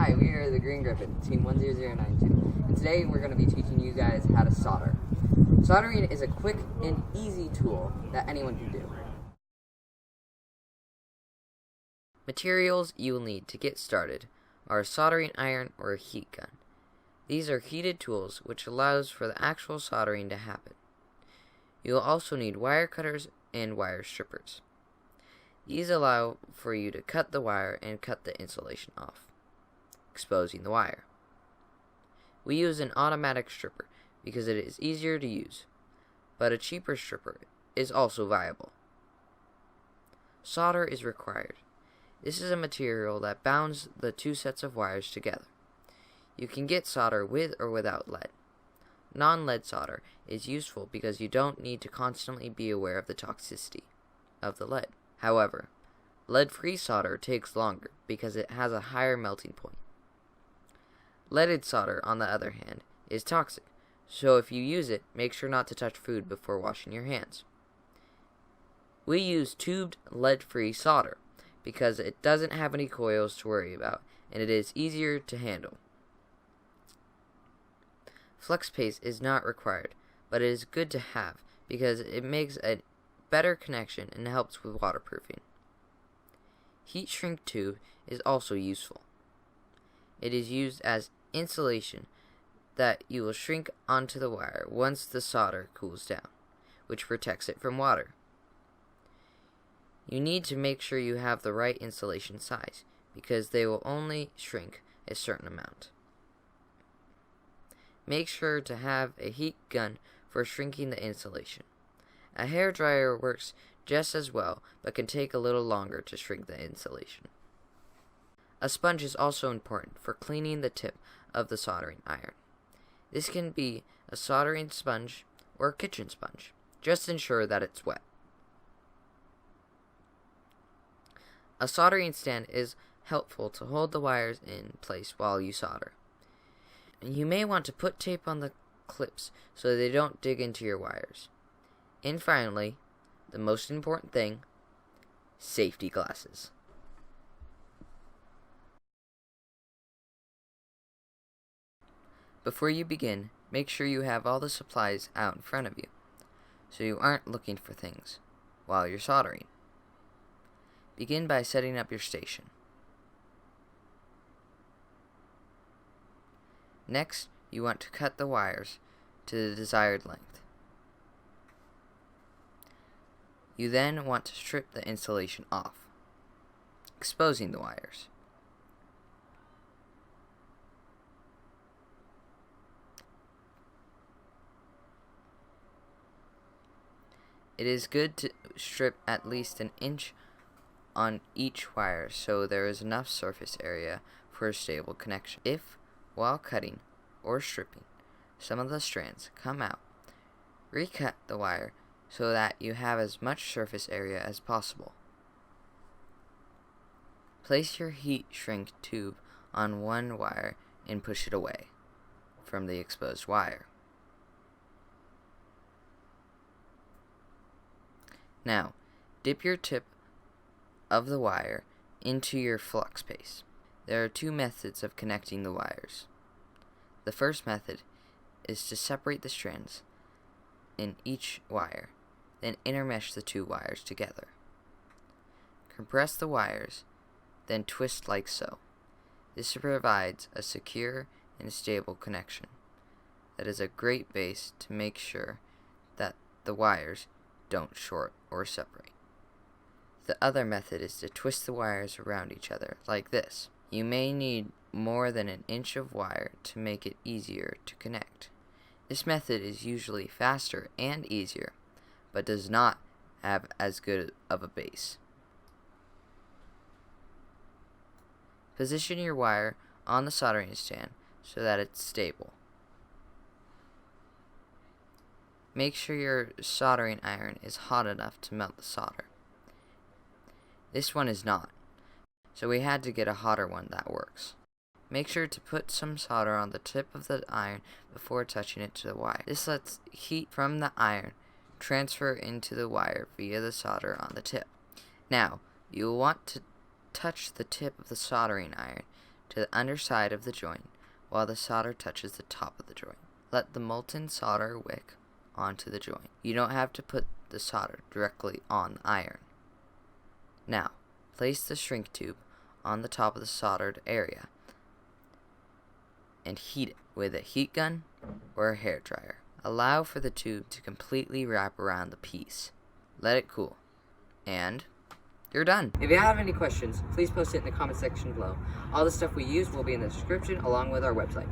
Hi, we are the Green.Griffins, Team 10092, and today we're going to be teaching you guys how to solder. Soldering is a quick and easy tool that anyone can do. Materials you will need to get started are a soldering iron or a heat gun. These are heated tools which allows for the actual soldering to happen. You will also need wire cutters and wire strippers. These allow for you to cut the wire and cut the insulation off, exposing the wire. We use an automatic stripper because it is easier to use, but a cheaper stripper is also viable. Solder is required. This is a material that bounds the two sets of wires together. You can get solder with or without lead. Non-lead solder is useful because you don't need to constantly be aware of the toxicity of the lead. However, lead-free solder takes longer because it has a higher melting point. Leaded solder, on the other hand, is toxic, so if you use it, make sure not to touch food before washing your hands. We use tubed lead-free solder because it doesn't have any coils to worry about, and it is easier to handle. Flex paste is not required, but it is good to have because it makes a better connection and helps with waterproofing. Heat shrink tube is also useful. It is used as insulation that you will shrink onto the wire once the solder cools down, which protects it from water. You need to make sure you have the right insulation size because they will only shrink a certain amount. Make sure to have a heat gun for shrinking the insulation. A hairdryer works just as well, but can take a little longer to shrink the insulation. A sponge is also important for cleaning the tip of the soldering iron. This can be a soldering sponge or a kitchen sponge. Just ensure that it's wet. A soldering stand is helpful to hold the wires in place while you solder. You may want to put tape on the clips so they don't dig into your wires. And finally, the most important thing, safety glasses. Before you begin, make sure you have all the supplies out in front of you, so you aren't looking for things while you're soldering. Begin by setting up your station. Next, you want to cut the wires to the desired length. You then want to strip the insulation off, exposing the wires. It is good to strip at least an inch on each wire so there is enough surface area for a stable connection. If, while cutting or stripping, some of the strands come out, recut the wire so that you have as much surface area as possible. Place your heat shrink tube on one wire and push it away from the exposed wire. Now, dip your tip of the wire into your flux paste. There are two methods of connecting the wires. The first method is to separate the strands in each wire, then intermesh the two wires together. Compress the wires, then twist like so. This provides a secure and stable connection. That is a great base to make sure that the wires don't short or separate. The other method is to twist the wires around each other like this. You may need more than an inch of wire to make it easier to connect. This method is usually faster and easier, but does not have as good of a base. Position your wire on the soldering stand so that it's stable. Make sure your soldering iron is hot enough to melt the solder. This one is not, so we had to get a hotter one that works. Make sure to put some solder on the tip of the iron before touching it to the wire. This lets heat from the iron transfer into the wire via the solder on the tip. Now, you will want to touch the tip of the soldering iron to the underside of the joint while the solder touches the top of the joint. Let the molten solder wick onto the joint. You don't have to put the solder directly on the iron. Now, place the shrink tube on the top of the soldered area and heat it with a heat gun or a hairdryer. Allow for the tube to completely wrap around the piece. Let it cool. And you're done. If you have any questions, please post it in the comment section below. All the stuff we use will be in the description along with our website.